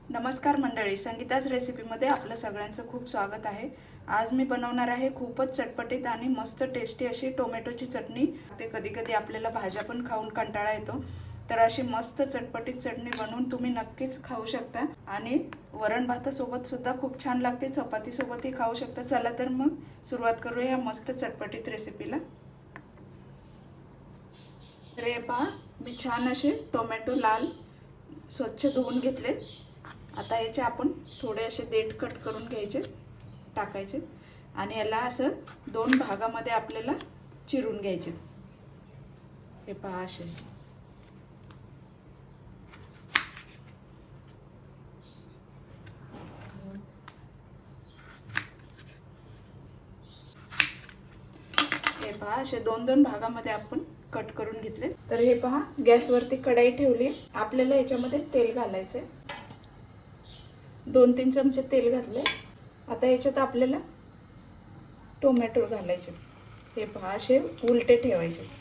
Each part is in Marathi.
नमस्कार मंडळी, संगीताज रेसिपीमध्ये आपलं सगळ्यांचं खूप स्वागत आहे। आज मी बनवणार आहे खूपच चटपटीत आणि मस्त टेस्टी अशी टोमॅटोची चटणी। ते कधी कधी आपल्याला भाज्या पण खाऊन कंटाळा येतो, तर अशी मस्त चटपटीत चटणी बनवून तुम्ही नक्कीच खाऊ शकता आणि वरण भातासोबत सुद्धा खूप छान लागते, चपातीसोबतही खाऊ शकता। चला तर मग सुरुवात करूया या मस्त चटपटीत रेसिपीला। तर हे पहा, मी छान असे टोमॅटो लाल स्वच्छ धुवून घेतलेत। आता याचे आपण थोडे असे देठ कट करून घ्यायचे, टाकायचे आणि याला असं दोन भागामध्ये आपल्याला चिरून घ्यायचे। हे पहा असे। हे पहा असे दोन दोन भागामध्ये आपण कट करून घेतले। तर हे पहा, गॅसवरती कढई ठेवली, आपल्याला याच्यामध्ये तेल घालायचे। 2-3 चमचे तेल घातले। आता याच्यात आपल्याला टोमॅटो घालायचे। हे पहा असे उलटे ठेवायचे।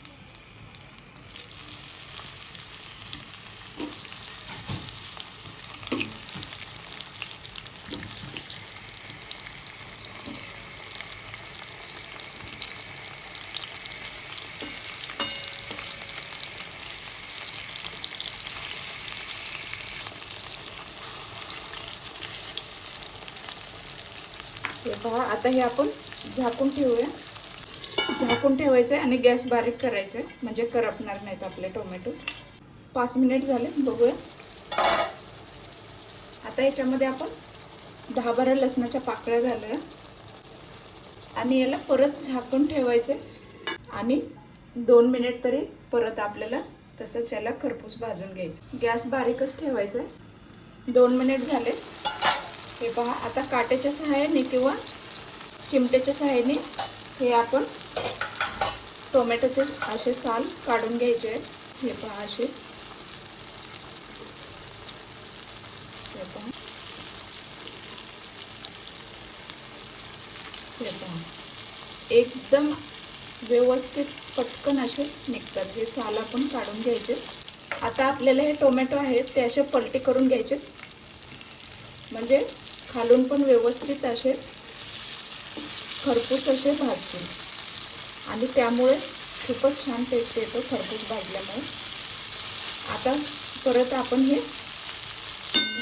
हे पहा, आता हे आपण झाकून ठेवूया। झाकून ठेवायचं आणि गॅस बारीक करायचा, म्हणजे करपणार नाहीत आपले टोमॅटो। 5 मिनिट झाले, बघूया। आता याच्यामध्ये आपण 10-12 लसणाच्या पाकळ्या घालूया आणि याला परत झाकून ठेवायचे आणि 2 मिनिट तरी परत आपल्याला तसंच याला खरपूस भाजून घ्यायचं। गॅस बारीकच ठेवायचा। 2 मिनिट झाले। हे पहा, आता काट्याच्या सहाय्याने किंवा चिमट्याच्या सहाय्याने हे आपण टोमॅटोचे असे साल काढून घ्यायचे आहेत। हे पहा असे। हे पहा, हे पहा, एकदम व्यवस्थित पटकन असे निघतात। हे साल आपण काढून घ्यायचे। आता आपल्याला हे टोमॅटो आहेत ते असे पलटी करून घ्यायचे, म्हणजे खालून पण व्यवस्थित असे खरपूस असे भाजतील आणि त्यामुळे खूपच छान टेस्ट येतो खरपूस भाजल्यामुळे। आता परत आपण हे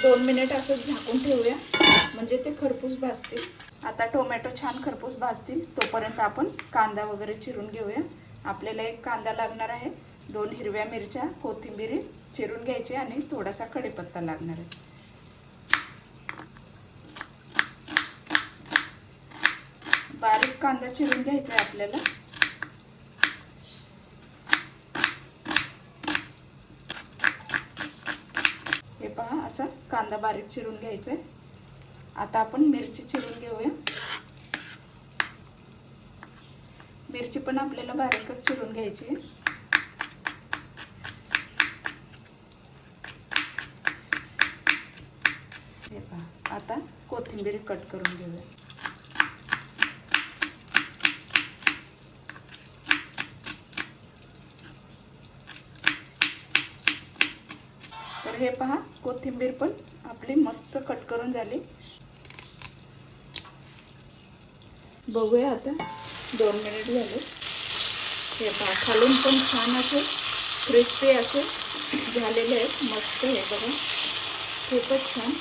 2 मिनिट असं झाकून ठेवूया, म्हणजे ते खरपूस भाजतील। आता टोमॅटो छान खरपूस भाजतील तोपर्यंत आपण कांदा वगैरे चिरून घेऊया। आपल्याला एक कांदा लागणार आहे, 2 हिरव्या मिरच्या, कोथिंबीर चिरून घ्यायची आणि थोडासा कढीपत्ता लागणार आहे। बारीक कांदा चिरून घ्यायचा आहे आपल्याला। हे पहा, असा कांदा बारीक चिरून घ्यायचा आहे। आता आपण मिरची चिरून घेऊया। मिरची पण आपल्याला बारीकच चिरून घ्यायची आहे। हे पहा, आता कोथिंबीर कट करून घेऊया। तर हे पहा, कोथिंबीर पण आपली मस्त कट करून झाली। बघूया आता, 2 मिनिट झाले। हे पहा, खालून पण छान असे क्रिस्पी असे झालेले आहेत, मस्त। हे बघा, खूपच छान।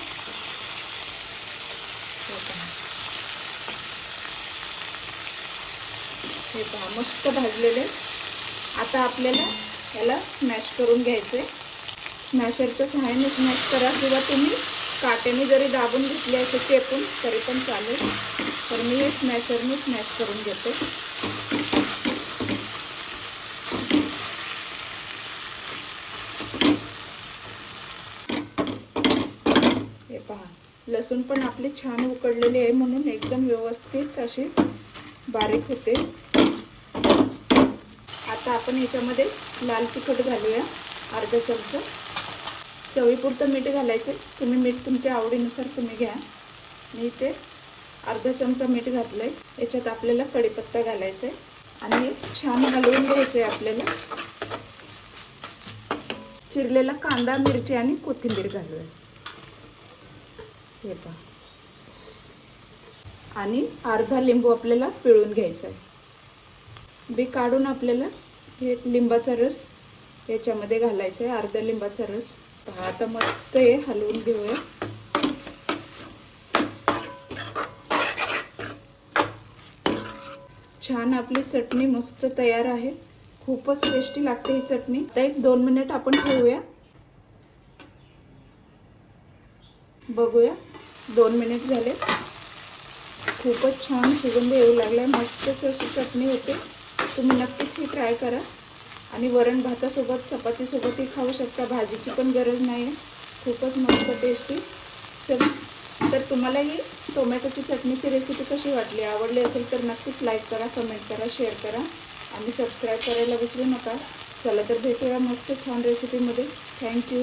हे पहा, मस्त भाजलेले। आता आपल्याला याला स्मॅश करून घ्यायचे। स्मॅशरच्या सहाय्याने स्मॅश करा किंवा तुम्ही काट्याने जरी दाबून घेतले असे चेपून तरी पण चालेल, तर मी हे स्मॅशरने स्मॅश करून घेते। हे पहा, लसूण पण आपली छान उकडलेली आहे, म्हणून एकदम व्यवस्थित अशी बारीक होते। आता आपण याच्यामध्ये लाल तिखट घालूया, अर्धा चमचा। चवीपुरतं मीठ घालायचे, तुम्ही मीठ तुमच्या आवडीनुसार तुम्ही घ्या। मी इथे अर्धा चमचा मीठ घातलंय। याच्यात आपल्याला कढीपत्ता घालायचा आहे आणि छान हलवून घ्यायचं आहे आपल्याला। चिरलेला कांदा, मिरची आणि कोथिंबीर घालूया। हे पहा. आणि अर्धा लिंबू आपल्याला पिळून घ्यायचा आहे. बी काढून आपल्याला हे लिंबाचा रस याच्यामध्ये घालायचा आहे. अर्धा लिंबाचा रस. पहा आता मस्त हे हलवून घेऊया. छान आपली चटणी मस्त तयार आहे. खूपच टेस्टी लागते ही चटणी. आता 1-2 मिनिट आपण ठेवूया. बघूया 2 मिनिट झाले. खूपच छान सुगंध येऊ लागला. मस्तच अशी चटणी होते. तुम्ही नक्कीच ही ट्राय करा. आणि वरण भातासोबत चपातीसोबतही खाऊ शकता. भाजीची पण गरज नाही आहे. खूपच मस्त टेस्टी. तर तुम्हाला ही टोमॅटोची चटणीची रेसिपी कशी वाटली? आवडली असेल तर नक्कीच लाईक करा, कमेंट करा, शेअर करा आणि सबस्क्राईब करायला विसरू नका. चला तर भेटूया मस्त छान रेसिपीमध्ये. थँक्यू.